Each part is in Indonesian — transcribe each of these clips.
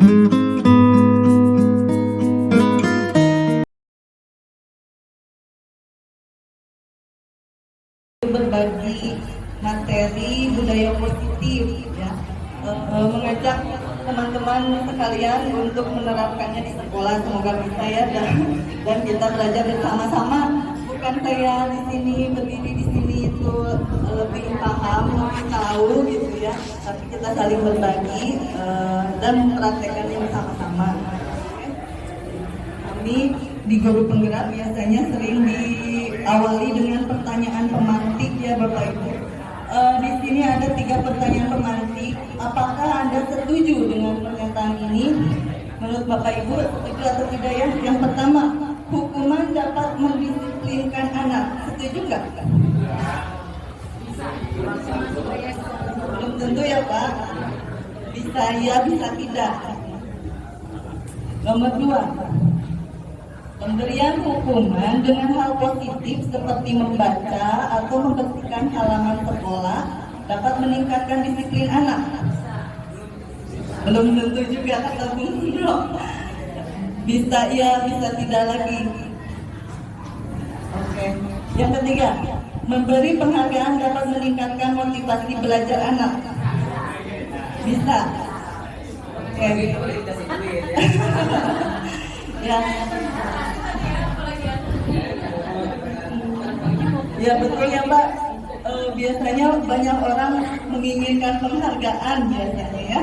Berbagi materi budaya positif, ya, mengajak teman-teman sekalian untuk menerapkannya di sekolah. Semoga bisa ya, dan kita belajar bersama-sama. Bukan saya di sini berdiri di sini itu lebih paham, lebih tahu gitu ya, tapi kita saling berbagi dan mempraktekannya bersama-sama. Kami di Guru Penggerak biasanya sering diawali dengan pertanyaan pemantik ya Bapak Ibu. Di sini ada 3 pertanyaan pemantik. Apakah Anda setuju dengan pernyataan ini? Menurut Bapak Ibu setuju atau tidak ya? Yang pertama, hukuman dapat mendisiplinkan anak. Setuju nggak? Belum tentu ya Pak. Bisa ya, bisa tidak. Nomor 2. Pemberian hukuman dengan hal positif seperti membaca atau membersihkan halaman sekolah dapat meningkatkan disiplin anak. Belum tentu juga kata Bung Bro. Bisa iya, bisa tidak lagi. Oke. Yang ketiga, memberi penghargaan dapat meningkatkan motivasi belajar anak. Bisa. Oke. Ya. Ya betul ya Mbak, biasanya banyak orang menginginkan penghargaan biasanya ya.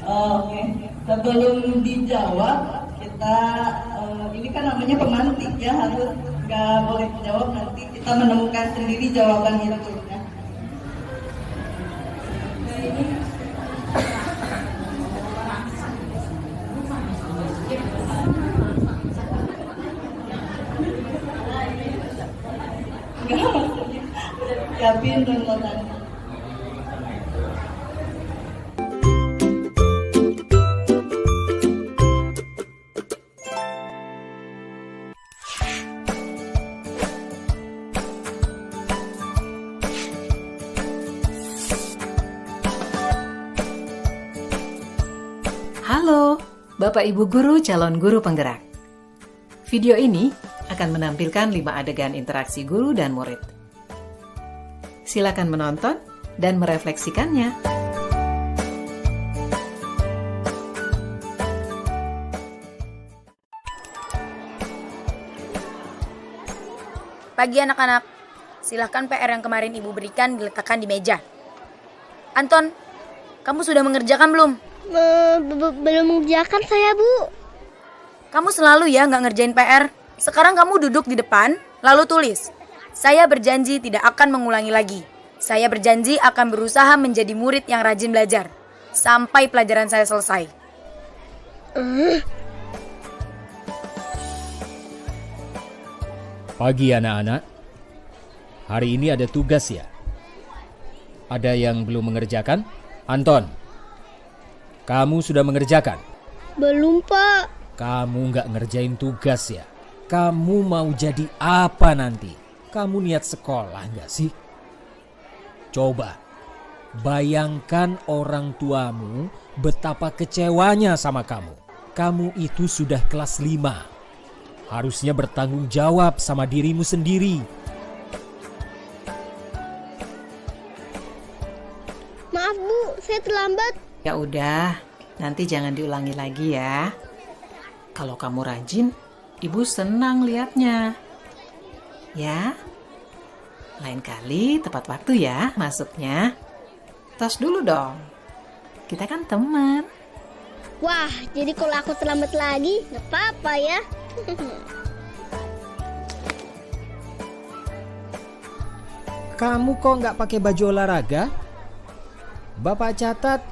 Oke. Sebelum dijawab kita ini kan namanya pemantik ya, harus nggak boleh dijawab, nanti kita menemukan sendiri jawaban itu ya. Siapin runtutannya. Halo, Bapak Ibu Guru calon guru penggerak. Video ini akan menampilkan 5 adegan interaksi guru dan murid. Silakan menonton dan merefleksikannya. Pagi anak-anak, silahkan PR yang kemarin Ibu berikan diletakkan di meja. Anton, kamu sudah mengerjakan belum? Belum mengerjakan saya, Bu. Kamu selalu ya nggak ngerjain PR. Sekarang kamu duduk di depan, lalu tulis. Saya berjanji tidak akan mengulangi lagi. Saya berjanji akan berusaha menjadi murid yang rajin belajar. Sampai pelajaran saya selesai. Pagi anak-anak. Hari ini ada tugas ya? Ada yang belum mengerjakan? Anton, kamu sudah mengerjakan? Belum, Pak. Kamu nggak ngerjain tugas ya? Kamu mau jadi apa nanti? Kamu niat sekolah nggak sih? Coba, bayangkan orang tuamu betapa kecewanya sama kamu. Kamu itu sudah kelas 5. Harusnya bertanggung jawab sama dirimu sendiri. Maaf, Bu, saya terlambat. Ya udah, nanti jangan diulangi lagi ya. Kalau kamu rajin, Ibu senang lihatnya. Ya, lain kali tepat waktu ya masuknya. Tos dulu dong. Kita kan teman. Wah, jadi kalau aku terlambat lagi, nggak apa-apa ya. Kamu kok nggak pakai baju olahraga? Bapak catat,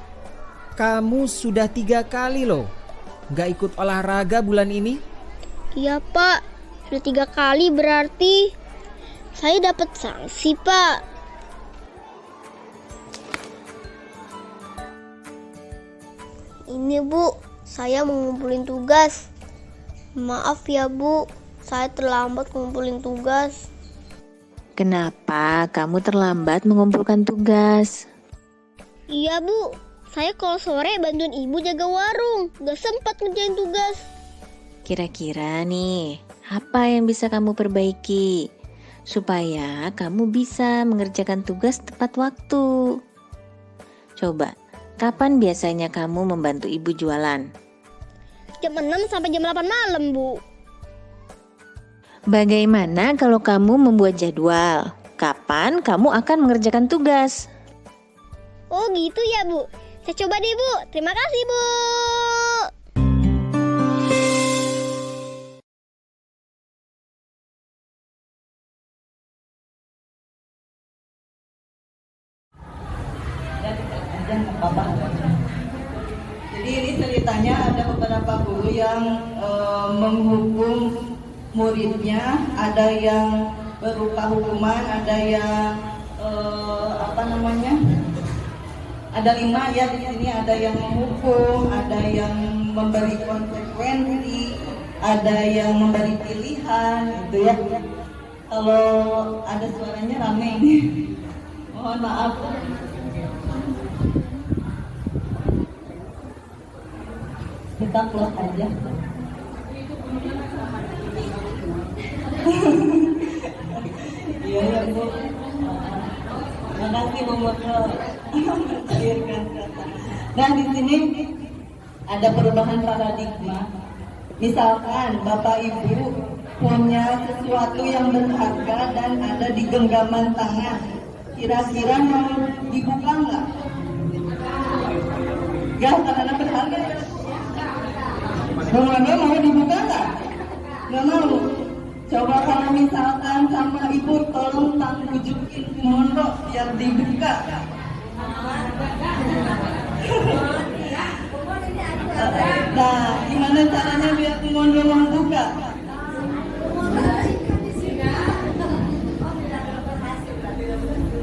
kamu sudah 3 kali loh nggak ikut olahraga bulan ini. Iya, Pak. Sudah 3 kali berarti saya dapat sanksi, Pak. Ini, Bu, saya mau ngumpulin tugas. Maaf ya, Bu, saya terlambat ngumpulin tugas. Kenapa kamu terlambat mengumpulkan tugas? Iya, Bu, Saya kalau sore bantuin ibu jaga warung, gak sempat ngerjain tugas. Kira-kira nih, apa yang bisa kamu perbaiki supaya kamu bisa mengerjakan tugas tepat waktu? Coba, kapan biasanya kamu membantu ibu jualan? Jam 6 sampai jam 8 malam, Bu. Bagaimana kalau kamu membuat jadwal? Kapan kamu akan mengerjakan tugas? Oh gitu ya, Bu. Saya coba deh, Bu. Terima kasih, Bu. Dan apa-apa. Jadi ini ceritanya ada beberapa guru yang menghukum muridnya, ada yang berupa hukuman, ada yang ada 5 ya di sini, ada yang menghukum, ada yang memberi konsekuensi, ada yang memberi pilihan, gitu ya. Kalau ada suaranya rame ini, mohon maaf. Kita close aja. Iya ya Bu. Makasih Bu Moto. Nah di sini ada perubahan paradigma. Misalkan Bapak Ibu punya sesuatu yang berharga dan ada di genggaman tangan. Kira-kira mau dibuka nggak? Ya karena berharga. Bagaimana mau dibuka nggak? Nggak mau. Coba kalau misalkan sama ibu tolong bujukin Mondo biar dibuka. Nah, gimana caranya biar Mondo mau buka?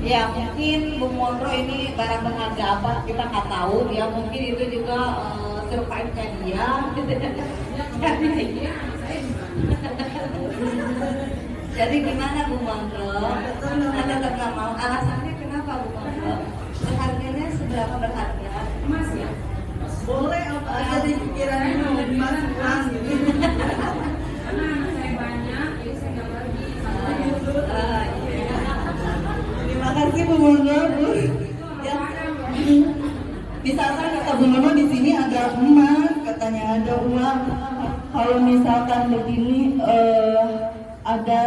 Ya mungkin Bu Mondro ini barang berharga apa kita nggak tahu ya, mungkin itu juga survive-nya dia. Jadi gimana Bu Mondro? Anda nggak mau, alasannya kenapa Bu Mondro? Harganya seberapa berharga? Emas ya? Boleh apa aja di pikirannya mau dimasukkan gitu. Terima kasih Bu Mono, Bu. Ya. Misalkan kata Bu Mono di sini ada emas, katanya ada uang. Kalau misalkan begini ada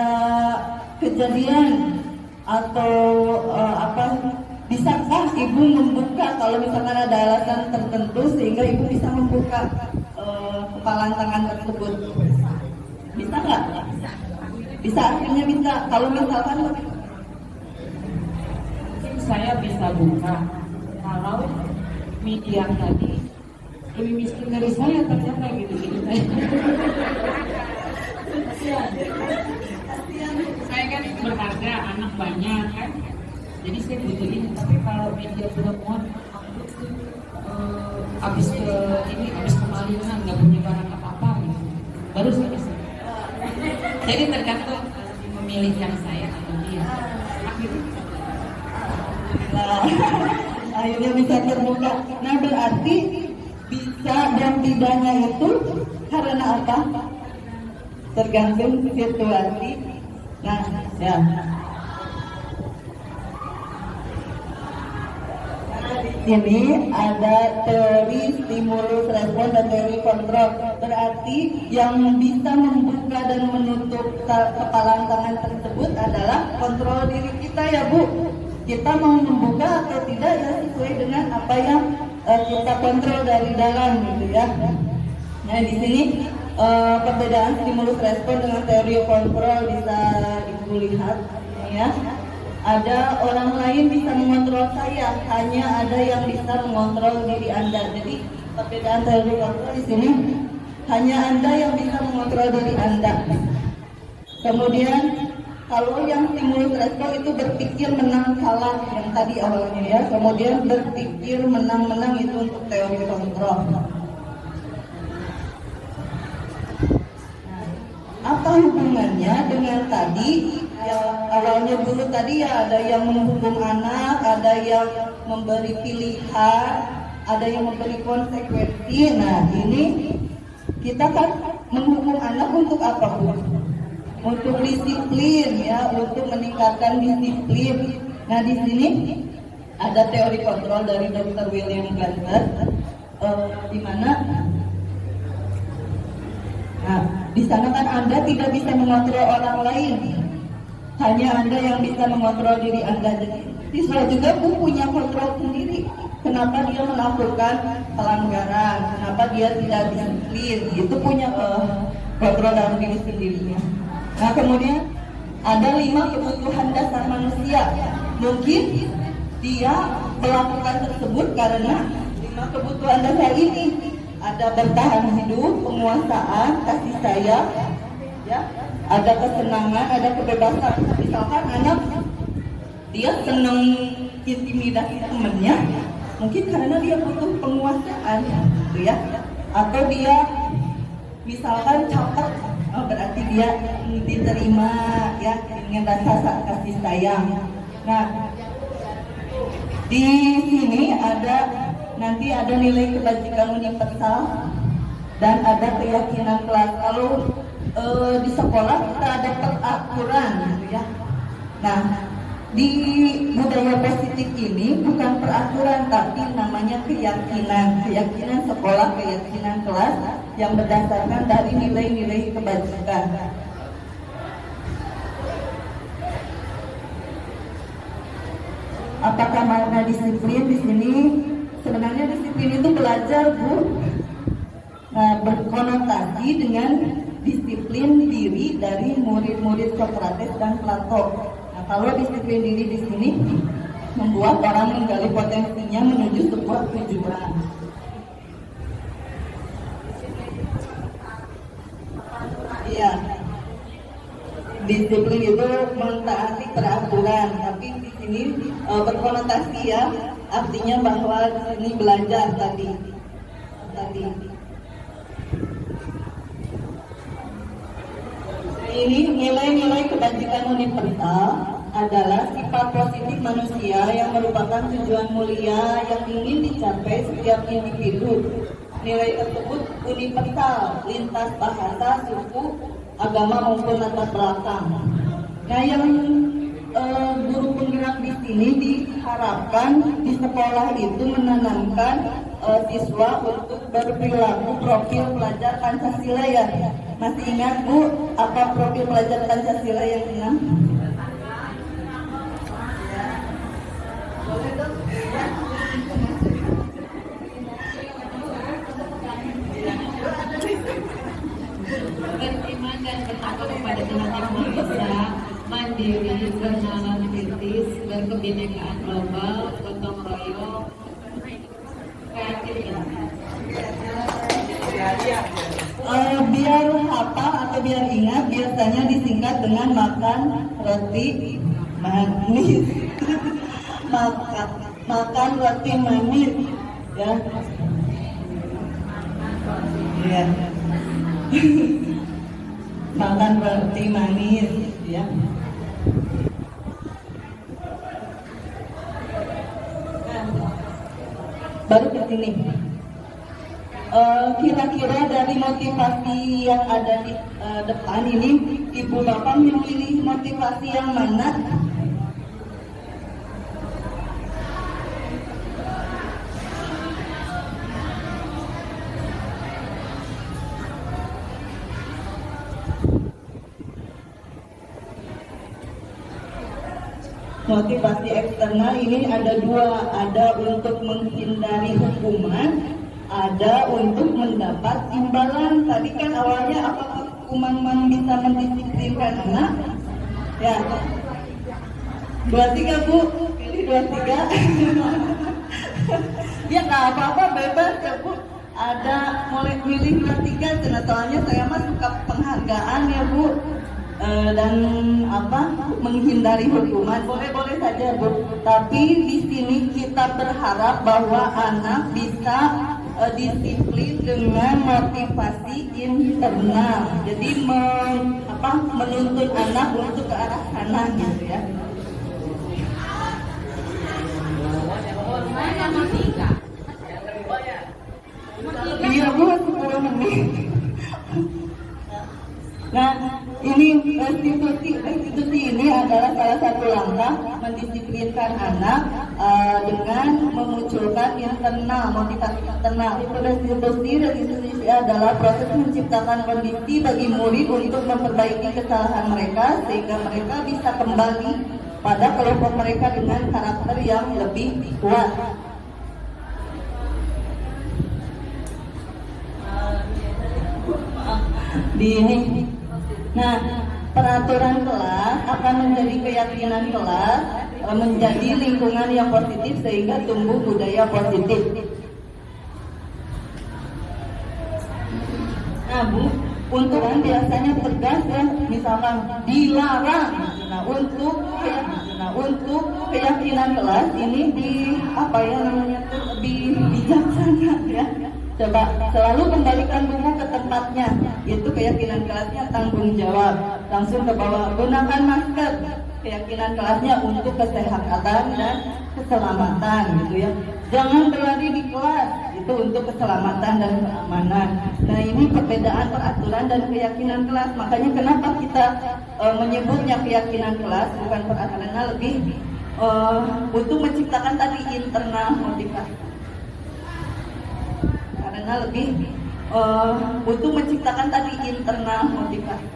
kejadian atau bisakah ibu membuka kalau misalkan ada alasan tertentu sehingga ibu bisa membuka kepalan tangan tersebut? Bisa nggak? Bisa, akhirnya bisa. Kalau misalkan saya bisa buka kalau media tadi lebih miskin dari saya ternyata gitu saya kan berharga, anak banyak kan, jadi saya butuh ini. Tapi kalau media sudah muat habis kemalingan nggak punya barang apa gitu, baru saya bisa. Jadi tergantung memilih yang saya atau dia. Nah, akhirnya bisa terbuka. Nah berarti bisa dan tidaknya itu karena apa? Tergantung situasi. Nah, ya. Ini ada teori stimulus respon dan teori kontrol. Berarti yang bisa membuka dan menutup kepalan tangan tersebut adalah kontrol diri kita ya Bu. Kita mau membuka atau tidak ya sesuai dengan apa yang kita kontrol dari dalam gitu ya. Nah di sini perbedaan stimulus respon dengan teori kontrol bisa Ibu lihat ya. Ada orang lain bisa mengontrol saya, hanya ada yang bisa mengontrol diri Anda. Jadi perbedaan teori kontrol di sini hanya Anda yang bisa mengontrol diri Anda. Kemudian kalau yang stimulus respon itu berpikir menang kalah yang tadi awalnya ya. Kemudian berpikir menang-menang itu untuk teori kontrol. Apa hubungannya dengan tadi yang awalnya dulu tadi ya, ada yang menghukum anak, ada yang memberi pilihan, ada yang memberi konsekuensi. Nah, ini kita kan menghukum anak untuk apa, Bu? Untuk disiplin ya, untuk meningkatkan disiplin. Nah, di sini ada teori kontrol dari Dr. William Glasser, di mana di sana kan Anda tidak bisa mengontrol orang lain, hanya Anda yang bisa mengontrol diri Anda. Jadi siswa juga punya kontrol sendiri. Kenapa dia melakukan pelanggaran? Kenapa dia tidak disiplin? Itu punya kontrol dalam diri sendirinya. Nah, kemudian ada 5 kebutuhan dasar manusia. Mungkin dia melakukan tersebut karena 5 kebutuhan dasar ini. Ada bertahan hidup, penguasaan, kasih sayang, ya, ada kesenangan, ada kebebasan. Misalkan anak dia senang intimidasi temannya, mungkin karena dia butuh penguasaan, gitu ya. Atau dia misalkan caper, berarti dia diterima, ya, dengan rasa kasih sayang. Nah, di sini nanti ada nilai kebajikan universal dan ada keyakinan kelas. Kalau di sekolah kita ada peraturan, gitu ya. Nah, di budaya positif ini bukan peraturan tapi namanya keyakinan sekolah, keyakinan kelas yang berdasarkan dari nilai-nilai kebajikan. Apakah makna disiplin di sini? Sebenarnya disiplin itu belajar, Bu. Nah, berkonotasi dengan disiplin diri dari murid-murid Sokrates dan Plato. Nah, kalau disiplin diri di sini membuat orang menggali potensinya menuju sebuah tujuan. Iya. Disiplin itu mentaati peraturan, tapi di sini berkonotasi ya, artinya bahwa ini belajar tadi. Ini nilai-nilai kebajikan universal adalah sifat positif manusia yang merupakan tujuan mulia yang ingin dicapai setiap individu. Nilai tersebut universal, lintas bahasa, suku, agama maupun latar belakang. Nah, yang guru penggerak di sini diharapkan di sekolah itu menanamkan siswa untuk berperilaku profil pelajar Pancasila ya. Masih ingat, Bu, apa profil pelajar Pancasila yang 6? Beriman dan bertakwa kepada Tuhan Yang Maha Esa, mandiri, bernalar kritis, berkebinekaan global, gotong royong, kreatif. Biar hafal atau biar ingat biasanya disingkat dengan makan roti manis. makan roti manis, ya. Ya. Makan roti manis, ya. Baru ke sini. Kira-kira dari motivasi yang ada di depan ini, Ibu Bapak memilih motivasi yang mana? Motivasi eksternal ini ada 2, ada untuk menghindari hukuman, ada untuk mendapat imbalan. Tadi kan awalnya apakah hukuman bisa mendisiplinkan anak? Ya, 23 Bu, pilih 23. Ya nggak apa-apa, bebas ya Bu. Ada mulai pilih 23, soalnya saya mah suka penghargaan ya Bu. Dan menghindari hukuman boleh saja Bu, tapi di sini kita berharap bahwa anak bisa disiplin dengan motivasi internal, jadi menuntut anak untuk ke arah sana gitu ya. Iya bu, 10 menit. Nah, ini restitusi ini adalah salah satu langkah mendisiplinkan anak dengan memunculkan motivasi internal. Restitusi adalah proses menciptakan kondisi bagi murid untuk memperbaiki kesalahan mereka sehingga mereka bisa kembali pada kelompok mereka dengan karakter yang lebih kuat. Nah, peraturan kelas akan menjadi keyakinan kelas, menjadi lingkungan yang positif sehingga tumbuh budaya positif. Nah, Bu, untuk biasanya tegas ya, misalkan dilarang. Nah, untuk keyakinan kelas ini bijaksana ya. Coba selalu kembalikan buku ke tempatnya, yaitu keyakinan kelasnya tanggung jawab. Langsung ke bawah, gunakan masker. Keyakinan kelasnya untuk kesehatan dan keselamatan gitu ya. Jangan berlari di kelas, itu untuk keselamatan dan keamanan. Nah, ini perbedaan peraturan dan keyakinan kelas. Makanya kenapa kita menyebutnya keyakinan kelas bukan peraturan, lebih untuk menciptakan tadi internal motivasi. Karena lebih untuk menciptakan tadi internal motivasi.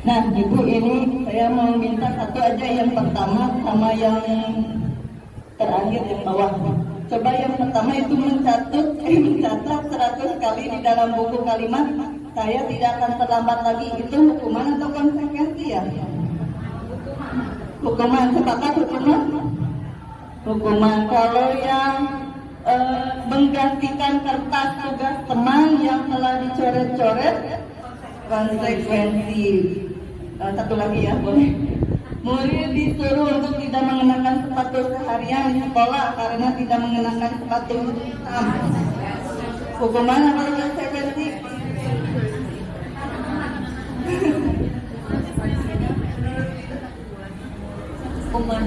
Nah, Ibu, ini saya mau minta satu aja, yang pertama sama yang terakhir yang bawah. Coba yang pertama itu mencatat 100 kali di dalam buku kalimat saya tidak akan terlambat lagi. Itu hukuman atau konsekuensi ya? Hukuman. Sepakat hukuman? Hukuman. Kalau yang menggantikan kertas tugas teman yang telah dicoret-coret, konsekuensi. Satu lagi ya, boleh. Murid disuruh untuk tidak mengenakan sepatu seharian di sekolah karena tidak mengenakan sepatu hitam. Hukuman atau konsekuensi? Hukuman,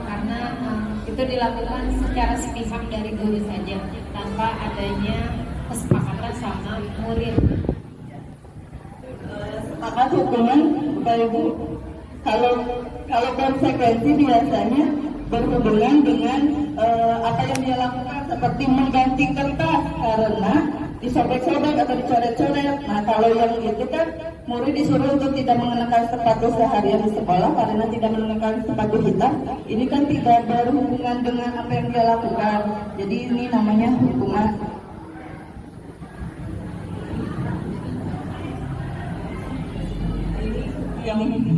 karena itu dilakukan secara sepihak dari guru saja tanpa adanya kesepakatan sama murid. Sepakat hukuman, Bapak Ibu. Kalau konsekuensi biasanya berhubungan dengan apa yang dia lakukan, seperti mengganti kertas karena disobek-sobek atau dicoret-coret. Nah, kalau yang itu kan murid disuruh untuk tidak mengenakan sepatu seharian di sekolah karena tidak mengenakan sepatu hitam. Ini kan tidak berhubungan dengan apa yang dia lakukan. Jadi ini namanya hukuman. Yang ini.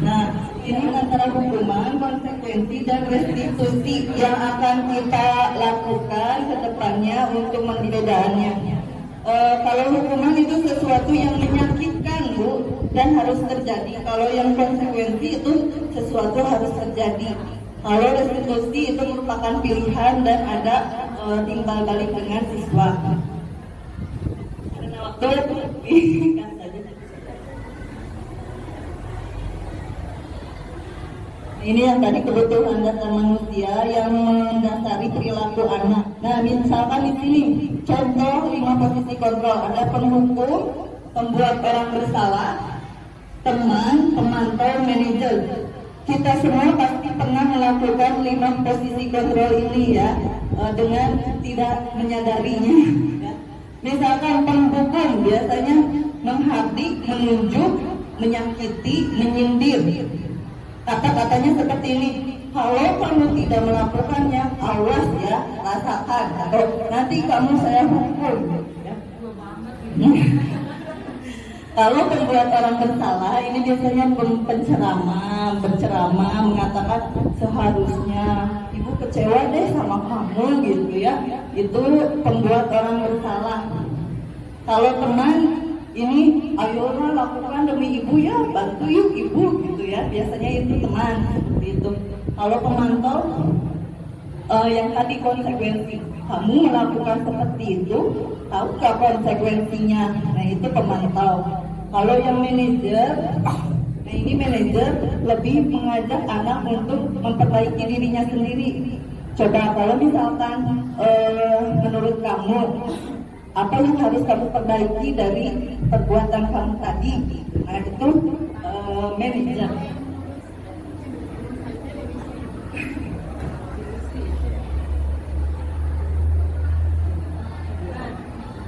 Nah, ini antara hukuman, konsekuensi, dan restitusi yang akan kita lakukan ke depannya untuk membedaannya. Kalau hukuman itu sesuatu yang menyakitkan, Bu, dan harus terjadi. Kalau yang konsekuensi itu sesuatu harus terjadi. Kalau restitusi itu merupakan pilihan dan ada timbal balik dengan siswa. Karena waktu ini yang tadi kebutuhan dasar manusia yang mendasari perilaku anak. Nah, misalkan di sini contoh 5 posisi kontrol. Ada penghukum, pembuat orang bersalah, teman, pemantau, manajer. Kita semua pasti pernah melakukan 5 posisi kontrol ini ya, dengan tidak menyadarinya. Misalkan penghukum biasanya menghardik, menunjuk, menyakiti, menyindir. Kata-katanya seperti ini, kalau kamu tidak melakukannya, awas ya, rasakan, atau nanti kamu saya hukum. Ya. Kalau pembuat orang bersalah, ini biasanya penceramah mengatakan seharusnya ibu kecewa deh sama kamu gitu ya. Itu pembuat orang bersalah. Kalau teman, ini ayolah lakukan demi ibu ya, bantu yuk ibu gitu ya, biasanya itu teman seperti itu. Kalau pemantau yang tadi konsekuensi, kamu melakukan seperti itu, tahukah konsekuensinya? Nah itu pemantau. Kalau yang manajer, nah ini manajer lebih mengajak anak untuk memperbaiki dirinya sendiri. Coba kalau misalkan menurut kamu apa yang harus kamu perbaiki dari perbuatan kamu tadi? Nah itu manajer.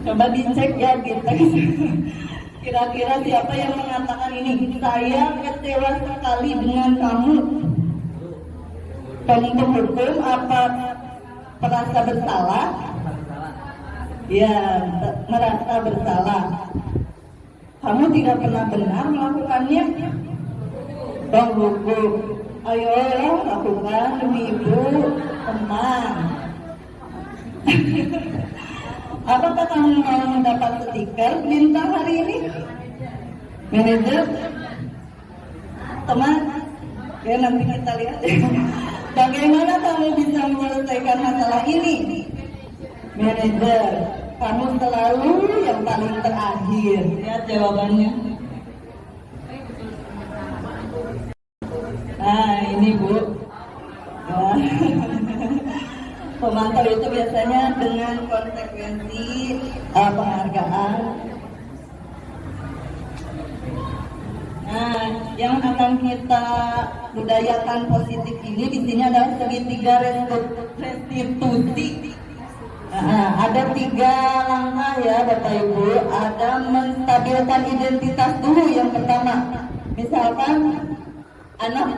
Coba dicek ya di teks. Kira-kira siapa yang mengatakan ini? Saya kecewa sekali dengan kamu. Penuntut hukum apa merasa bersalah? Ya, merasa bersalah. Kamu tidak pernah benar melakukannya. Bang hukum, ayo lakukan demi ibu, teman. Apakah kamu mau mendapat stiker bintang hari ini? Manajer? Teman? Ya nanti kita lihat. Bagaimana kamu bisa menyelesaikan masalah ini? Manajer, kamu selalu yang paling terakhir. Lihat jawabannya. Nah ini Bu. Ya. Pemantau itu biasanya dengan konsekuensi penghargaan. Nah, yang akan kita budayakan positif ini di sini adalah segitiga restitusi. Nah, ada 3 langkah ya Bapak Ibu. Ada menstabilkan identitas dulu yang pertama. Misalkan anak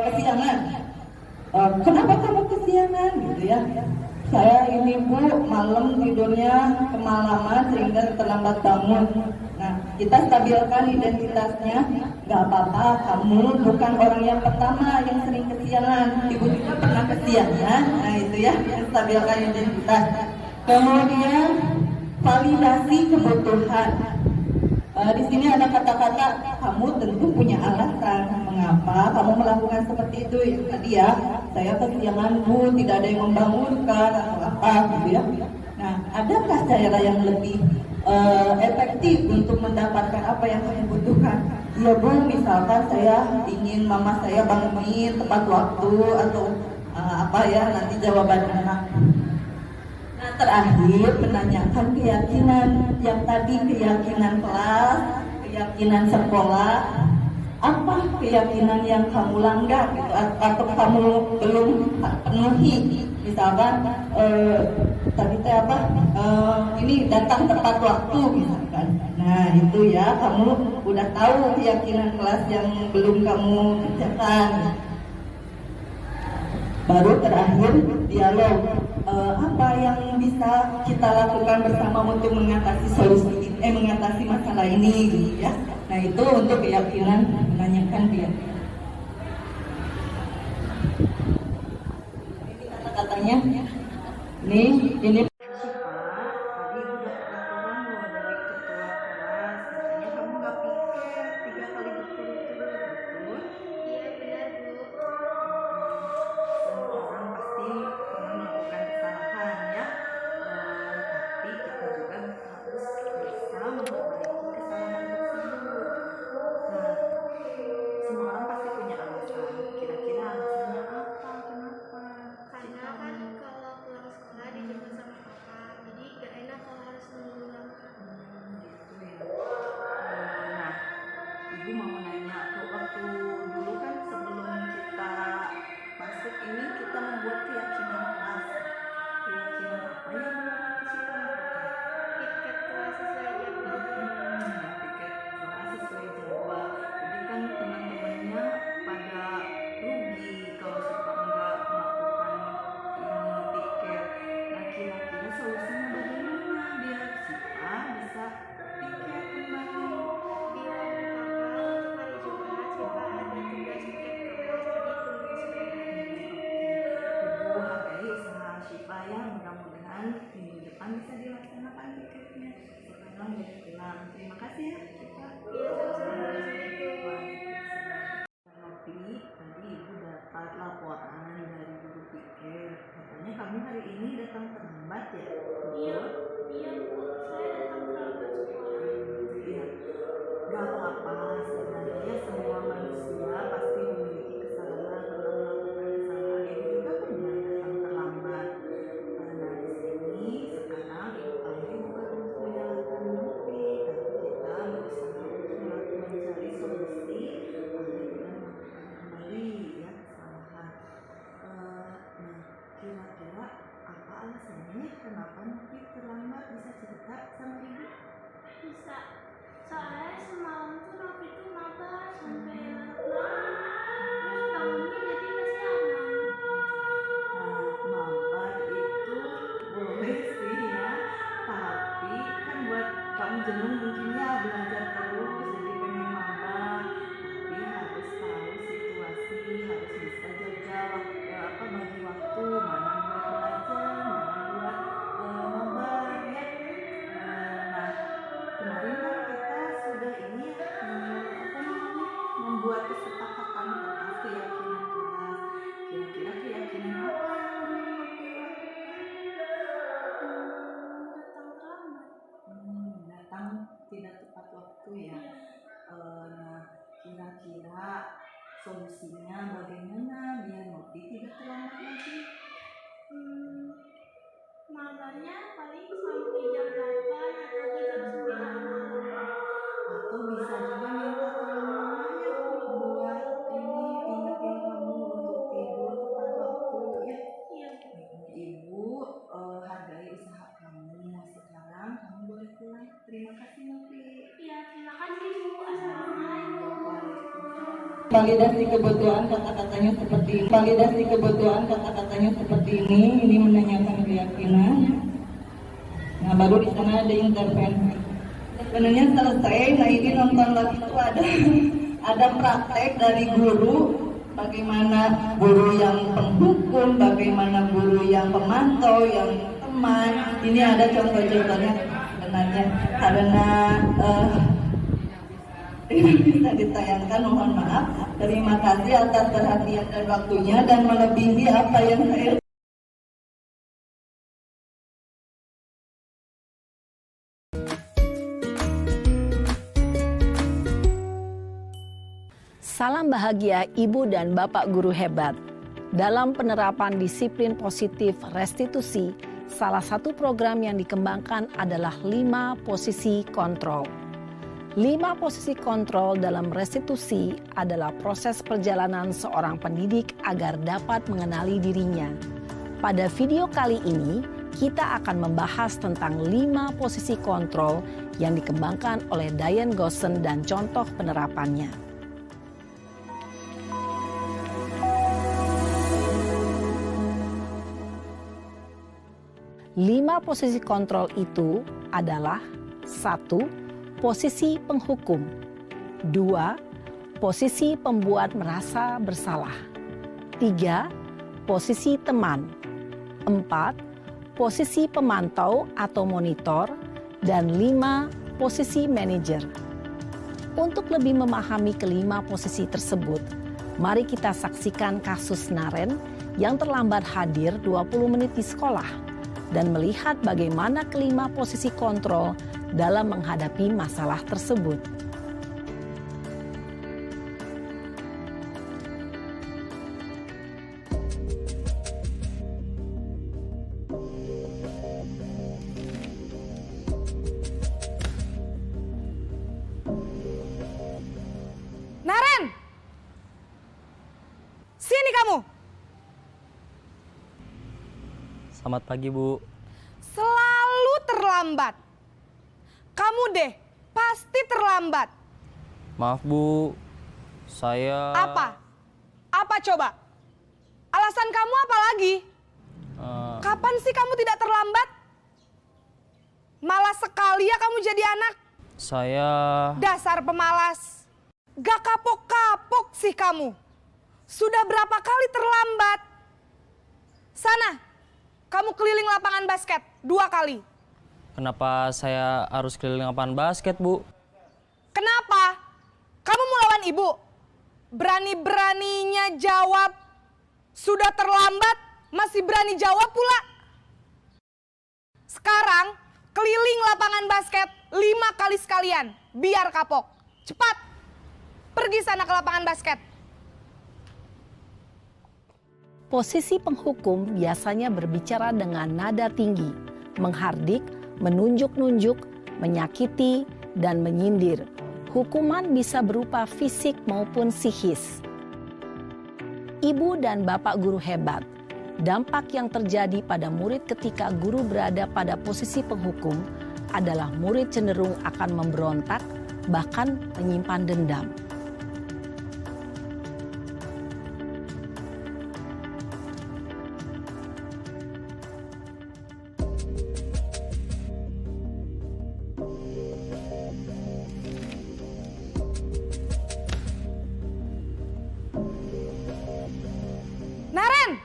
kesiangan. Kenapa kamu kesiangan gitu ya? Saya ini Bu malam tidurnya kemalaman sehingga terlambat bangun. Nah kita stabilkan identitasnya. Gak apa-apa, kamu bukan orang yang pertama yang sering kesiangan. Ibu juga pernah kesiangan. Nah itu ya, stabilkan identitas. Kemudian validasi kebutuhan. Di sini ada kata-kata kamu tentu punya alasan mengapa kamu melakukan seperti itu ya, tadi ya saya kesiangan Bu, tidak ada yang membangunkan atau apa gitu ya. Nah adakah cara yang lebih efektif untuk mendapatkan apa yang kamu butuhkan? Ya Bu, misalkan saya ingin mama saya bangunin tepat waktu atau apa ya nanti jawaban anak. Nah, terakhir menanyakan keyakinan yang tadi, keyakinan kelas, keyakinan sekolah. Apa keyakinan yang kamu langgar gitu, atau kamu belum penuhi? Misalkan tadi apa? Ini datang tepat waktu misalkan. Nah itu ya kamu udah tahu keyakinan kelas yang belum kamu kerjakan. Baru terakhir dialog. Apa yang bisa kita lakukan bersama untuk mengatasi masalah ini gitu ya. Nah itu untuk keyakinan, menanyakan keyakinan. Ini kata-katanya. Ini tadi udah peraturan loh dari ketua kelas, katanya kamu nggak piket 3 kali berturut-turut, betul? Iya benar Bu. Semua orang pasti pernah melakukan kesalahan ya, tapi kita juga harus bisa memperbaiki kesalahan tersebut. Nah, semua orang pasti punya alasan. Kira-kira alasannya apa? Kenapa? Karena kan kalau pulang sekolah dijemput sama kakak, jadi gak enak kalau harus nunggu lama. Gitu ya. Nah, Ibu mau nanya tuh waktu dulu kan sebelum kita masuk ini kita membuat keyakinan kelas. Keyakinan apa yang kita lakukan? Piket kelas sesuai jadwal. Piket kelas sesuai jadwal. Jadi kan teman-temannya pada rugi kalau suka nggak melakukan ini piket. Nah kira-kira solusinya bagaimana biar kita bisa piket kembali? Bilang ke kakak untuk hari Jumat kita ada tugas piket kelas, jadi tunggu sore. Ibu hargai usaha Syifa ya, mudah-mudahan minggu depan bisa dilaksanakan piketnya. Sekarang pulang. Terima kasih ya Syifa. Iya sama-sama. Assalamualaikum. Tapi tadi Ibu dapat laporan dari guru piket. Katanya kamu hari ini datang terlambat ya? Iya, Bu. Saya datang terlambat sekolah. Iya. Gak apa-apa, sebenarnya semua manusia pasti memiliki kesalahan dalam melakukan kesalahan. Ibu juga pernah datang terlambat. Nah, di sini sekarang Ibu panggil bukan untuk menyalahkan Novi, tapi kita berusaha untuk mencari solusi agar tidak melakukan kembali ya kesalahan. Nah, kira-kira apa alasannya kenapa Novi terlambat? Bisa cerita sama Ibu? Bisa. Soalnya semalam tuh Novi tuh maba sampai larut malam. Terus bangunnya jadi kesiangan. Nah, mabar itu boleh sih ya, tapi kan buat kamu jenuh mungkin ya belajar terus jadi pengen mabar. Tapi harus tahu situasi, harus bisa jaga waktu, bagi waktu mana buat belajar, mana buat mabar ya. Nah, kemarin kan kita sudah ini ya, membuat kesepakatan atas keyakinan kelas. Kira-kira keyakinan apa yang Novi lakukan? Datang tidak tepat waktu ya. Nah, kira-kira solusinya bagaimana biar Novi tidak terlambat lagi? Malamnya paling sampai jam 8 atau jam 9 malam. Atau bisa juga minta tolong mamanya buat ingetin kamu untuk tidur tepat waktu ya. Iya. Ibu hargai usaha kamu. Sekarang kamu boleh pulang. Terima kasih Novi. Iya, terima kasih Bu. Assalamualaikum. Validasi kebutuhan kata-katanya seperti ini. Validasi kebutuhan kata-katanya seperti ini. Ini menanyakan keyakinan. Nah, baru di sana ada intervensi. Sebenarnya selesai. Nah, ini nonton lagi itu ada praktek dari guru. Bagaimana guru yang penghukum, bagaimana guru yang pemantau, yang teman. Ini ada contoh-contohnya sebenarnya karena bisa ditayangkan, mohon maaf. Terima kasih atas perhatian dan waktunya dan melebihi apa yang saya. Salam bahagia Ibu dan Bapak guru hebat. Dalam penerapan disiplin positif restitusi, salah satu program yang dikembangkan adalah 5 posisi kontrol. 5 posisi kontrol dalam restitusi adalah proses perjalanan seorang pendidik agar dapat mengenali dirinya. Pada video kali ini, kita akan membahas tentang 5 posisi kontrol yang dikembangkan oleh Diane Gossen dan contoh penerapannya. 5 posisi kontrol itu adalah 1. Posisi penghukum. 2. Posisi pembuat merasa bersalah. 3. Posisi teman. 4. Posisi pemantau atau monitor. Dan 5. Posisi manajer. Untuk lebih memahami kelima posisi tersebut, mari kita saksikan kasus Naren yang terlambat hadir 20 menit di sekolah dan melihat bagaimana kelima posisi kontrol dalam menghadapi masalah tersebut. Naren! Sini kamu! Selamat pagi, Bu. Selalu terlambat. Kamu deh, pasti terlambat. Maaf, Bu. Saya... Apa? Apa coba? Alasan kamu apa lagi? Kapan sih kamu tidak terlambat? Malas sekali ya kamu jadi anak. Saya... Dasar pemalas. Gak kapok-kapok sih kamu. Sudah berapa kali terlambat? Sana, kamu keliling lapangan basket 2 kali. Kenapa saya harus keliling lapangan basket, Bu? Kenapa? Kamu mau lawan ibu? Berani-beraninya jawab. Sudah terlambat, masih berani jawab pula. Sekarang keliling lapangan basket 5 kali sekalian, biar kapok. Cepat, pergi sana ke lapangan basket. Posisi penghukum biasanya berbicara dengan nada tinggi, menghardik, menunjuk-nunjuk, menyakiti, dan menyindir. Hukuman bisa berupa fisik maupun psikis. Ibu dan bapak guru hebat. Dampak yang terjadi pada murid ketika guru berada pada posisi penghukum adalah murid cenderung akan memberontak, bahkan menyimpan dendam. Naren!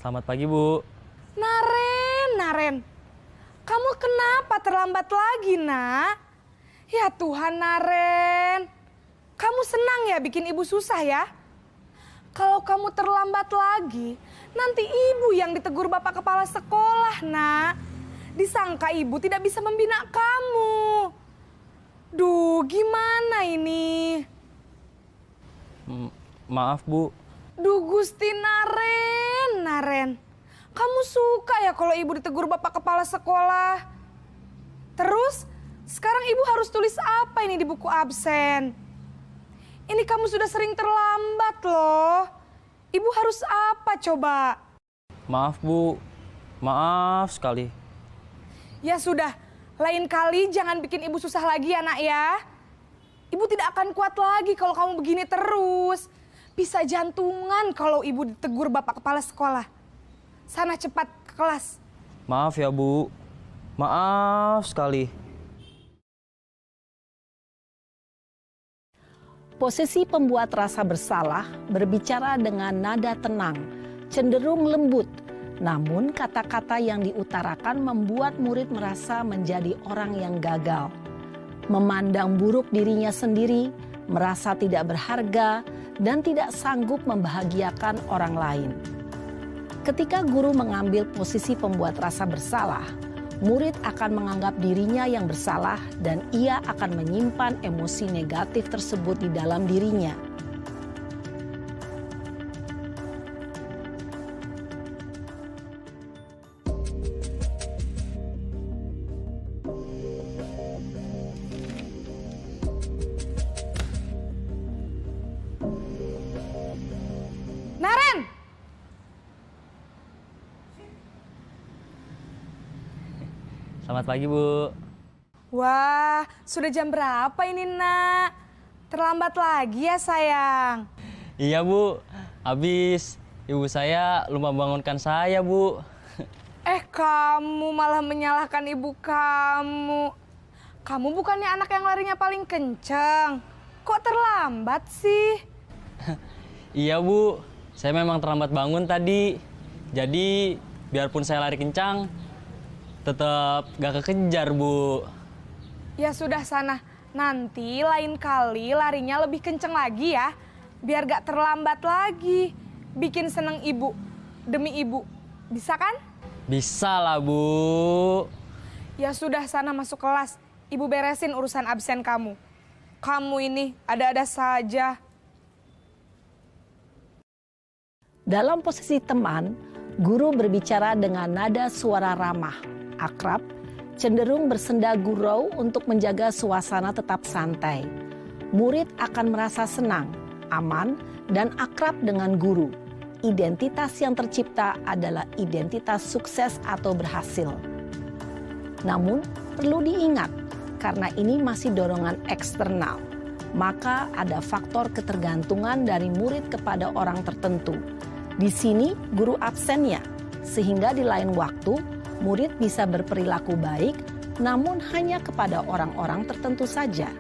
Selamat pagi, Bu. Naren. Kamu kenapa terlambat lagi, Nak? Ya Tuhan, Naren. Kamu senang ya bikin ibu susah ya? Kalau kamu terlambat lagi, nanti ibu yang ditegur bapak kepala sekolah, Nak. Disangka ibu tidak bisa membina kamu. Duh, gimana ini? Maaf, Bu. Duh, Gusti Naren. Kamu suka ya kalau ibu ditegur bapak kepala sekolah? Terus, sekarang ibu harus tulis apa ini di buku absen? Ini kamu sudah sering terlambat loh. Ibu harus apa coba? Maaf, Bu. Maaf sekali. Ya sudah, lain kali jangan bikin ibu susah lagi ya, Nak ya. Ibu tidak akan kuat lagi kalau kamu begini terus. Bisa jantungan kalau ibu ditegur bapak kepala sekolah. Sana cepat ke kelas. Maaf ya, Bu. Maaf sekali. Posisi pembuat rasa bersalah berbicara dengan nada tenang, cenderung lembut. Namun kata-kata yang diutarakan membuat murid merasa menjadi orang yang gagal. Memandang buruk dirinya sendiri, merasa tidak berharga, dan tidak sanggup membahagiakan orang lain. Ketika guru mengambil posisi pembuat rasa bersalah, murid akan menganggap dirinya yang bersalah dan ia akan menyimpan emosi negatif tersebut di dalam dirinya. Naren! Selamat pagi, Bu. Wah, sudah jam berapa ini, Nak? Terlambat lagi ya, sayang? Iya, Bu. Habis ibu saya lupa bangunkan saya, Bu. Kamu malah menyalahkan ibu kamu. Kamu bukannya anak yang larinya paling kenceng. Kok terlambat sih? Iya, Bu. Saya memang terlambat bangun tadi. Jadi, biarpun saya lari kencang, tetap gak kekejar, Bu. Ya sudah sana, nanti lain kali larinya lebih kenceng lagi ya. Biar gak terlambat lagi. Bikin seneng ibu, demi ibu. Bisa kan? Bisa lah, Bu. Ya sudah sana masuk kelas. Ibu beresin urusan absen kamu. Kamu ini ada-ada saja. Dalam posisi teman, guru berbicara dengan nada suara ramah, akrab, cenderung bersenda gurau untuk menjaga suasana tetap santai. Murid akan merasa senang, aman, dan akrab dengan guru. Identitas yang tercipta adalah identitas sukses atau berhasil. Namun, perlu diingat, karena ini masih dorongan eksternal, maka ada faktor ketergantungan dari murid kepada orang tertentu. Di sini guru absennya, sehingga di lain waktu murid bisa berperilaku baik, namun hanya kepada orang-orang tertentu saja.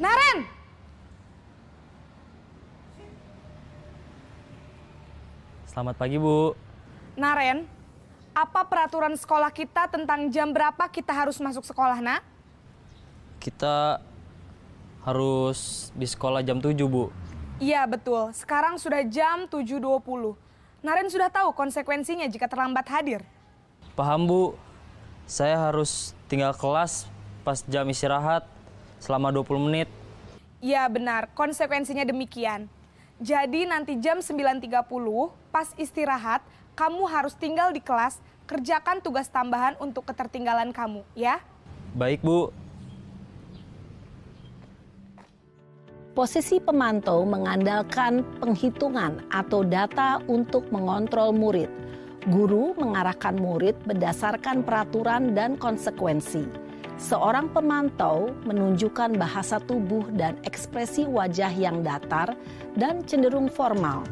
Naren! Selamat pagi, Bu. Naren, apa peraturan sekolah kita tentang jam berapa kita harus masuk sekolah, nak? Kita harus di sekolah jam 7, Bu. Iya, betul. Sekarang sudah jam 7.20. Naren sudah tahu konsekuensinya jika terlambat hadir. Paham, Bu. Saya harus tinggal kelas pas jam istirahat selama 20 menit. Iya, benar. Konsekuensinya demikian. Jadi nanti jam 9.30 pas istirahat, kamu harus tinggal di kelas, kerjakan tugas tambahan untuk ketertinggalan kamu, ya? Baik, Bu. Posisi pemantau mengandalkan penghitungan atau data untuk mengontrol murid. Guru mengarahkan murid berdasarkan peraturan dan konsekuensi. Seorang pemantau menunjukkan bahasa tubuh dan ekspresi wajah yang datar dan cenderung formal.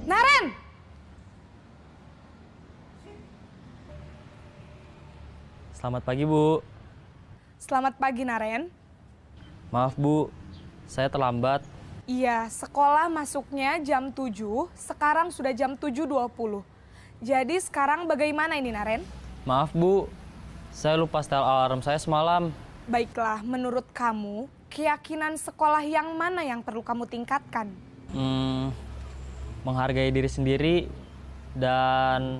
Naren! Selamat pagi, Bu. Selamat pagi, Naren. Maaf, Bu. Saya terlambat. Iya, sekolah masuknya jam 7, sekarang sudah jam 7.20. Jadi sekarang bagaimana ini, Naren? Maaf, Bu. Saya lupa setel alarm saya semalam. Baiklah, menurut kamu, keyakinan sekolah yang mana yang perlu kamu tingkatkan? Menghargai diri sendiri dan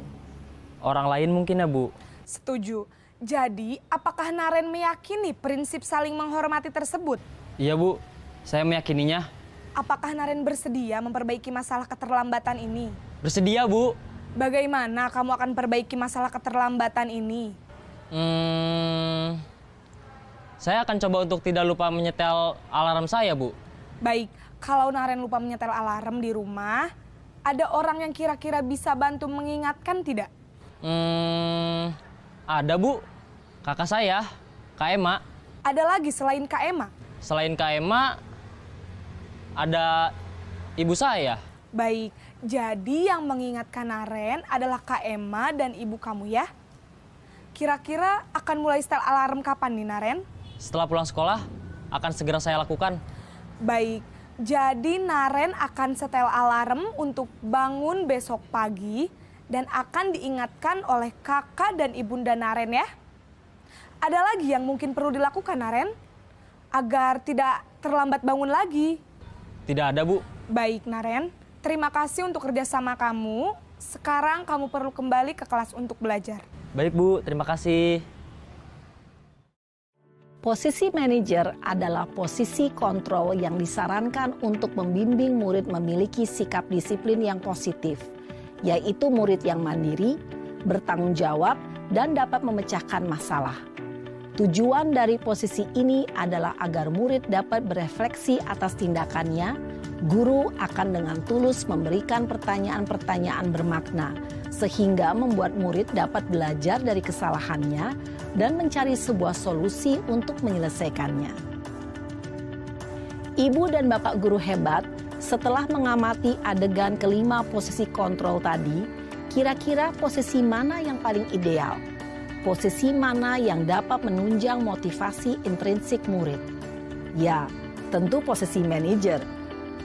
orang lain mungkin ya, Bu. Setuju. Jadi, apakah Naren meyakini prinsip saling menghormati tersebut? Iya, Bu. Saya meyakininya. Apakah Naren bersedia memperbaiki masalah keterlambatan ini? Bersedia, Bu. Bagaimana kamu akan perbaiki masalah keterlambatan ini? Saya akan coba untuk tidak lupa menyetel alarm saya, Bu. Baik, kalau Naren lupa menyetel alarm di rumah, ada orang yang kira-kira bisa bantu mengingatkan tidak? Ada, Bu. Kakak saya, Kak Ema. Ada lagi selain Kak Ema? Selain Kak Ema, ada ibu saya. Baik, jadi yang mengingatkan Naren adalah Kak Ema dan ibu kamu ya? Kira-kira akan mulai setel alarm kapan nih, Naren? Setelah pulang sekolah, akan segera saya lakukan. Baik, jadi Naren akan setel alarm untuk bangun besok pagi dan akan diingatkan oleh kakak dan ibunda Naren ya. Ada lagi yang mungkin perlu dilakukan, Naren? Agar tidak terlambat bangun lagi. Tidak ada, Bu. Baik, Naren. Terima kasih untuk kerjasama kamu. Sekarang kamu perlu kembali ke kelas untuk belajar. Baik, Bu. Terima kasih. Posisi manajer adalah posisi kontrol yang disarankan untuk membimbing murid memiliki sikap disiplin yang positif, yaitu murid yang mandiri, bertanggung jawab, dan dapat memecahkan masalah. Tujuan dari posisi ini adalah agar murid dapat berefleksi atas tindakannya. Guru akan dengan tulus memberikan pertanyaan-pertanyaan bermakna, sehingga membuat murid dapat belajar dari kesalahannya dan mencari sebuah solusi untuk menyelesaikannya. Ibu dan Bapak guru hebat, setelah mengamati adegan kelima posisi kontrol tadi, kira-kira posisi mana yang paling ideal? Posisi mana yang dapat menunjang motivasi intrinsik murid? Ya, tentu posisi manajer.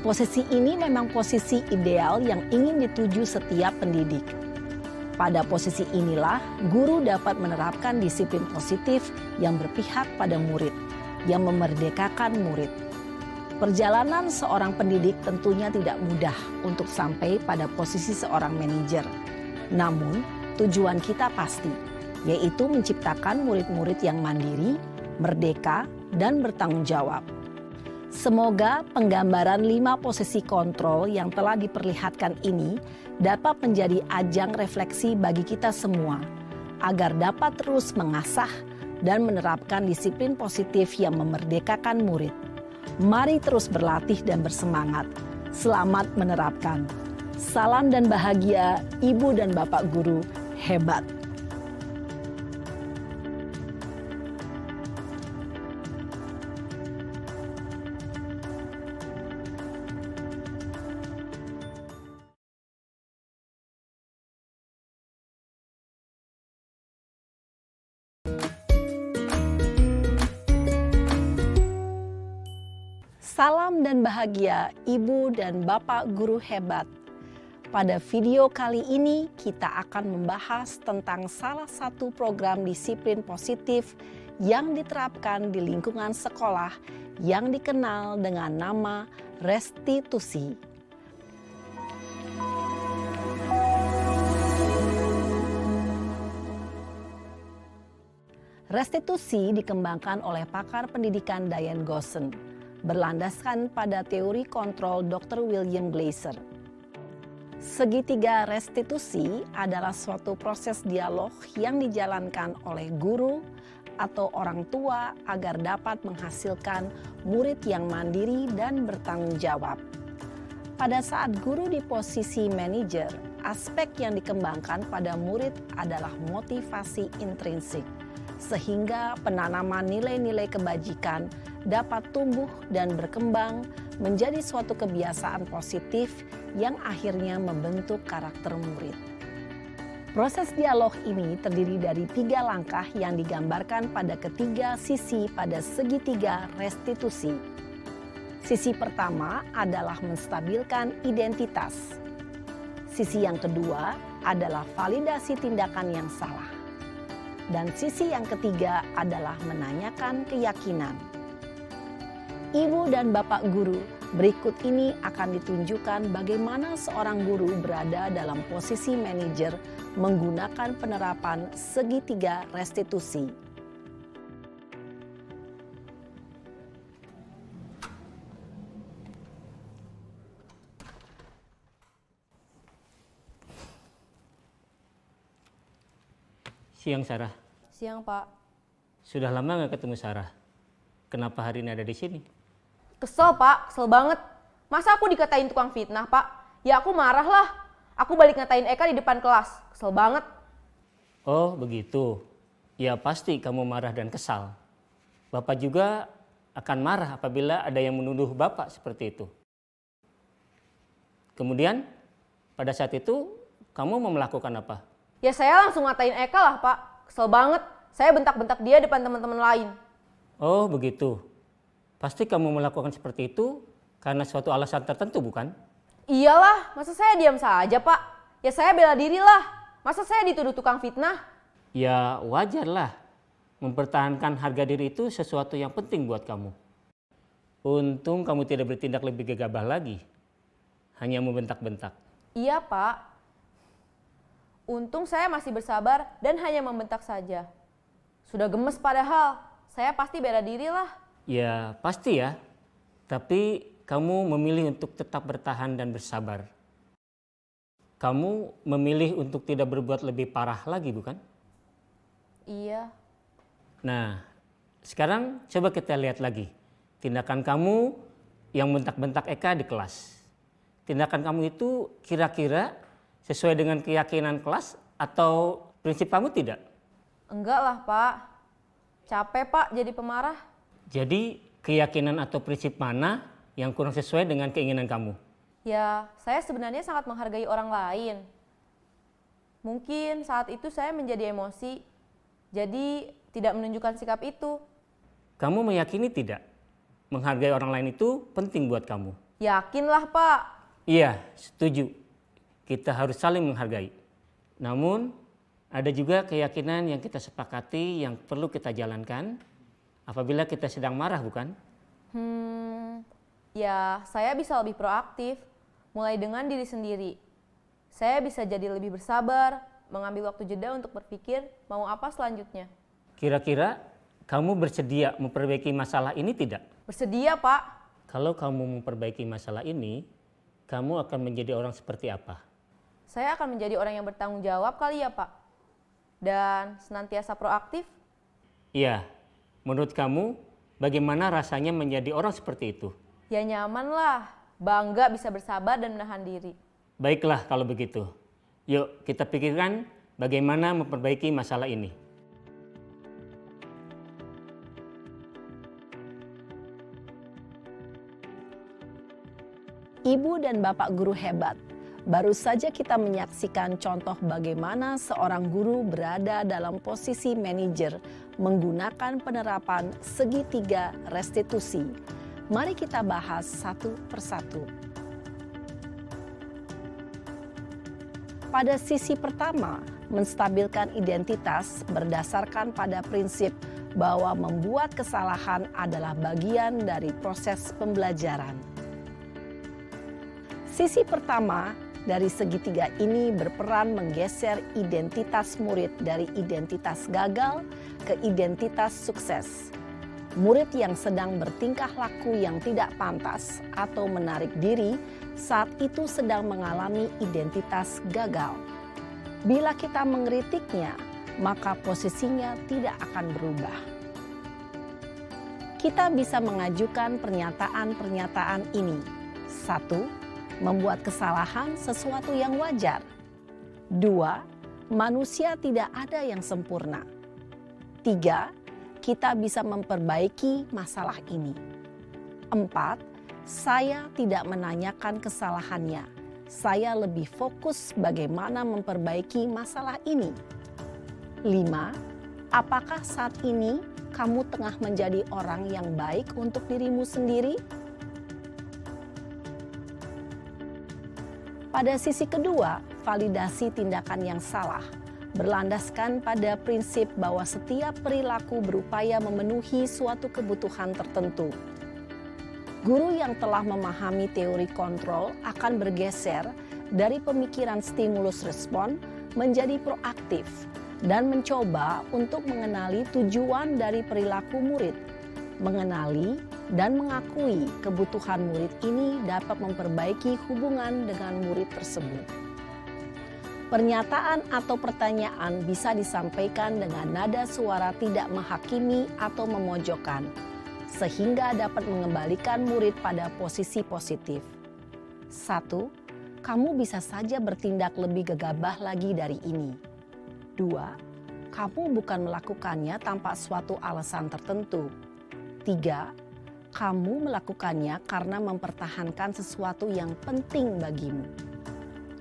Posisi ini memang posisi ideal yang ingin dituju setiap pendidik. Pada posisi inilah, guru dapat menerapkan disiplin positif yang berpihak pada murid, yang memerdekakan murid. Perjalanan seorang pendidik tentunya tidak mudah untuk sampai pada posisi seorang manajer. Namun, tujuan kita pasti, yaitu menciptakan murid-murid yang mandiri, merdeka, dan bertanggung jawab. Semoga penggambaran 5 posisi kontrol yang telah diperlihatkan ini dapat menjadi ajang refleksi bagi kita semua, agar dapat terus mengasah dan menerapkan disiplin positif yang memerdekakan murid. Mari terus berlatih dan bersemangat. Selamat menerapkan. Salam dan bahagia, Ibu dan Bapak guru hebat. Salam dan bahagia Ibu dan Bapak guru hebat. Pada video kali ini kita akan membahas tentang salah satu program disiplin positif yang diterapkan di lingkungan sekolah yang dikenal dengan nama restitusi. Restitusi dikembangkan oleh pakar pendidikan Diane Gosson, berlandaskan pada teori kontrol Dr. William Glasser. Segitiga restitusi adalah suatu proses dialog yang dijalankan oleh guru atau orang tua agar dapat menghasilkan murid yang mandiri dan bertanggung jawab. Pada saat guru di posisi manajer, aspek yang dikembangkan pada murid adalah motivasi intrinsik, sehingga penanaman nilai-nilai kebajikan dapat tumbuh dan berkembang menjadi suatu kebiasaan positif yang akhirnya membentuk karakter murid. Proses dialog ini terdiri dari 3 langkah yang digambarkan pada ketiga sisi pada segitiga restitusi. Sisi pertama adalah menstabilkan identitas. Sisi yang kedua adalah validasi tindakan yang salah. Dan sisi yang ketiga adalah menanyakan keyakinan. Ibu dan Bapak guru, berikut ini akan ditunjukkan bagaimana seorang guru berada dalam posisi manajer menggunakan penerapan segitiga restitusi. Siang, Sarah. Siang, Pak. Sudah lama nggak ketemu Sarah. Kenapa hari ini ada di sini? Kesel, Pak. Kesel banget. Masa aku dikatain tukang fitnah, Pak? Ya aku marah lah. Aku balik ngatain Eka di depan kelas. Kesel banget. Oh, begitu. Ya pasti kamu marah dan kesal. Bapak juga akan marah apabila ada yang menuduh Bapak seperti itu. Kemudian, pada saat itu, kamu mau melakukan apa? Ya saya langsung ngatain Eka lah, Pak. Kesel banget. Saya bentak-bentak dia depan teman-teman lain. Oh, begitu. Pasti kamu melakukan seperti itu karena suatu alasan tertentu, bukan? Iyalah, masa saya diam saja, Pak? Ya saya bela diri lah. Masa saya dituduh tukang fitnah? Ya wajarlah. Mempertahankan harga diri itu sesuatu yang penting buat kamu. Untung kamu tidak bertindak lebih gegabah lagi. Hanya membentak-bentak. Iya, Pak. Untung saya masih bersabar dan hanya membentak saja. Sudah gemes padahal, saya pasti bela diri lah. Ya pasti ya, tapi kamu memilih untuk tetap bertahan dan bersabar. Kamu memilih untuk tidak berbuat lebih parah lagi, bukan? Iya. Nah, sekarang coba kita lihat lagi. Tindakan kamu yang bentak-bentak Eka di kelas. Tindakan kamu itu kira-kira sesuai dengan keyakinan kelas atau prinsip kamu tidak? Enggak lah, Pak. Capek, Pak, jadi pemarah. Jadi keyakinan atau prinsip mana yang kurang sesuai dengan keinginan kamu? Ya, saya sebenarnya sangat menghargai orang lain. Mungkin saat itu saya menjadi emosi, jadi tidak menunjukkan sikap itu. Kamu meyakini tidak? Menghargai orang lain itu penting buat kamu. Yakinlah, Pak. Iya, setuju. Kita harus saling menghargai. Namun, ada juga keyakinan yang kita sepakati yang perlu kita jalankan apabila kita sedang marah, bukan? Ya saya bisa lebih proaktif, mulai dengan diri sendiri. Saya bisa jadi lebih bersabar, mengambil waktu jeda untuk berpikir mau apa selanjutnya. Kira-kira kamu bersedia memperbaiki masalah ini tidak? Bersedia, Pak. Kalau kamu memperbaiki masalah ini, kamu akan menjadi orang seperti apa? Saya akan menjadi orang yang bertanggung jawab kali ya, Pak. Dan senantiasa proaktif. Iya, menurut kamu bagaimana rasanya menjadi orang seperti itu? Ya nyaman lah, bangga bisa bersabar dan menahan diri. Baiklah kalau begitu. Yuk kita pikirkan bagaimana memperbaiki masalah ini. Ibu dan Bapak guru hebat, baru saja kita menyaksikan contoh bagaimana seorang guru berada dalam posisi manajer menggunakan penerapan segitiga restitusi. Mari kita bahas satu persatu. Pada sisi pertama, menstabilkan identitas berdasarkan pada prinsip bahwa membuat kesalahan adalah bagian dari proses pembelajaran. Sisi pertama dari segitiga ini berperan menggeser identitas murid dari identitas gagal ke identitas sukses. Murid yang sedang bertingkah laku yang tidak pantas atau menarik diri saat itu sedang mengalami identitas gagal. Bila kita mengkritiknya, maka posisinya tidak akan berubah. Kita bisa mengajukan pernyataan-pernyataan ini. 1. Membuat kesalahan sesuatu yang wajar. 2. Manusia tidak ada yang sempurna. 3. Kita bisa memperbaiki masalah ini. 4. Saya tidak menanyakan kesalahannya. Saya lebih fokus bagaimana memperbaiki masalah ini. 5. Apakah saat ini kamu tengah menjadi orang yang baik untuk dirimu sendiri? Pada sisi kedua, validasi tindakan yang salah berlandaskan pada prinsip bahwa setiap perilaku berupaya memenuhi suatu kebutuhan tertentu. Guru yang telah memahami teori kontrol akan bergeser dari pemikiran stimulus respon menjadi proaktif dan mencoba untuk mengenali tujuan dari perilaku murid. Mengenali dan mengakui kebutuhan murid ini dapat memperbaiki hubungan dengan murid tersebut. Pernyataan atau pertanyaan bisa disampaikan dengan nada suara tidak menghakimi atau memojokkan, sehingga dapat mengembalikan murid pada posisi positif. 1. Kamu bisa saja bertindak lebih gegabah lagi dari ini. 2. Kamu bukan melakukannya tanpa suatu alasan tertentu. 3. Kamu melakukannya karena mempertahankan sesuatu yang penting bagimu.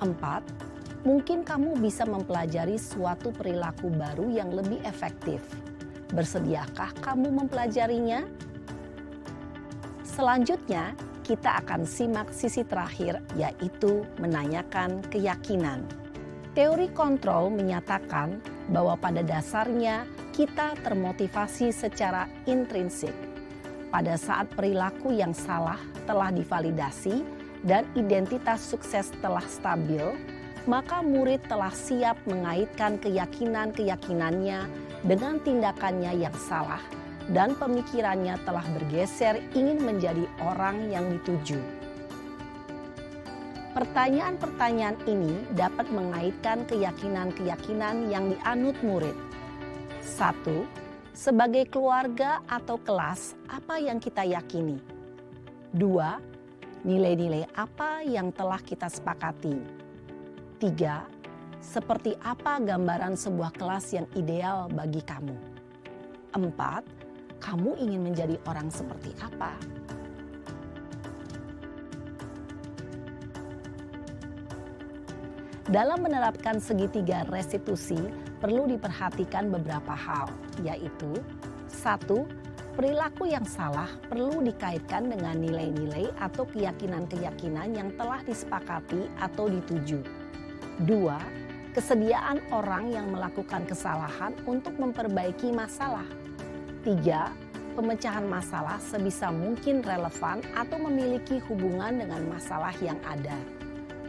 4. Mungkin kamu bisa mempelajari suatu perilaku baru yang lebih efektif. Bersediakah kamu mempelajarinya? Selanjutnya, kita akan simak sisi terakhir, yaitu menanyakan keyakinan. Teori kontrol menyatakan bahwa pada dasarnya kita termotivasi secara intrinsik. Pada saat perilaku yang salah telah divalidasi dan identitas sukses telah stabil, maka murid telah siap mengaitkan keyakinan-keyakinannya dengan tindakannya yang salah dan pemikirannya telah bergeser ingin menjadi orang yang dituju. Pertanyaan-pertanyaan ini dapat mengaitkan keyakinan-keyakinan yang dianut murid. 1. Sebagai keluarga atau kelas, apa yang kita yakini? 2. Nilai-nilai apa yang telah kita sepakati? 3. Seperti apa gambaran sebuah kelas yang ideal bagi kamu? 4. Kamu ingin menjadi orang seperti apa? Dalam menerapkan segitiga restitusi, perlu diperhatikan beberapa hal, yaitu 1. Perilaku yang salah perlu dikaitkan dengan nilai-nilai atau keyakinan-keyakinan yang telah disepakati atau dituju. 2. Kesediaan orang yang melakukan kesalahan untuk memperbaiki masalah. 3. Pemecahan masalah sebisa mungkin relevan atau memiliki hubungan dengan masalah yang ada.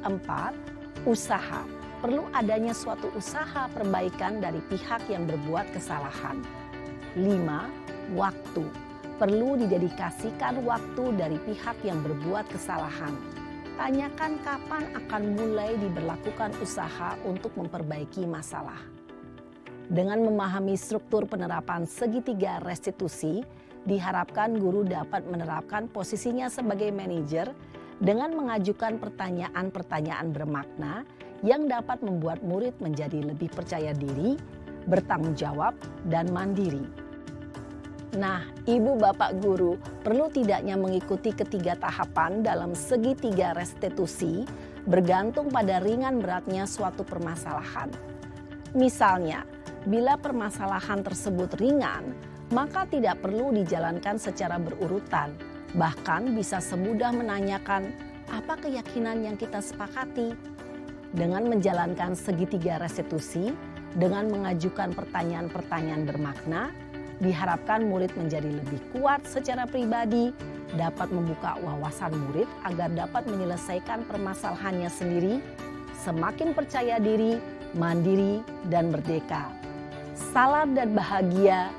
4. Usaha. Perlu adanya suatu usaha perbaikan dari pihak yang berbuat kesalahan. 5. Waktu. Perlu didedikasikan waktu dari pihak yang berbuat kesalahan. Tanyakan kapan akan mulai diberlakukan usaha untuk memperbaiki masalah. Dengan memahami struktur penerapan segitiga restitusi, diharapkan guru dapat menerapkan posisinya sebagai manajer dengan mengajukan pertanyaan-pertanyaan bermakna yang dapat membuat murid menjadi lebih percaya diri, bertanggung jawab, dan mandiri. Nah, ibu bapak guru perlu tidaknya mengikuti ketiga tahapan dalam segitiga restitusi bergantung pada ringan beratnya suatu permasalahan. Misalnya, bila permasalahan tersebut ringan, maka tidak perlu dijalankan secara berurutan, Bahkan bisa semudah menanyakan apa keyakinan yang kita sepakati. Dengan menjalankan segitiga restitusi, dengan mengajukan pertanyaan-pertanyaan bermakna, diharapkan murid menjadi lebih kuat secara pribadi, dapat membuka wawasan murid agar dapat menyelesaikan permasalahannya sendiri, semakin percaya diri, mandiri, dan merdeka. Salam dan bahagia,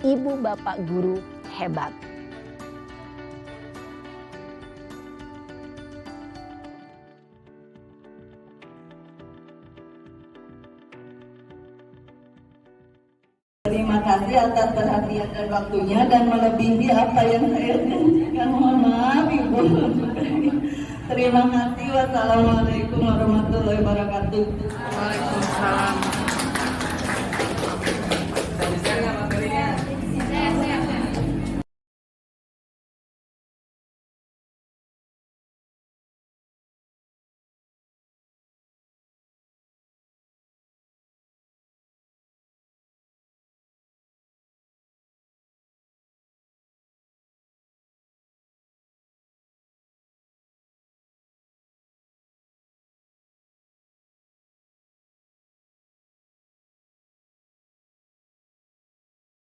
Ibu Bapak Guru hebat. Terima kasih atas perhatian dan waktunya dan melebihi apa yang saya janjikan. Mohon maaf Ibu. Terima kasih. Wassalamualaikum warahmatullahi wabarakatuh. Waalaikumsalam.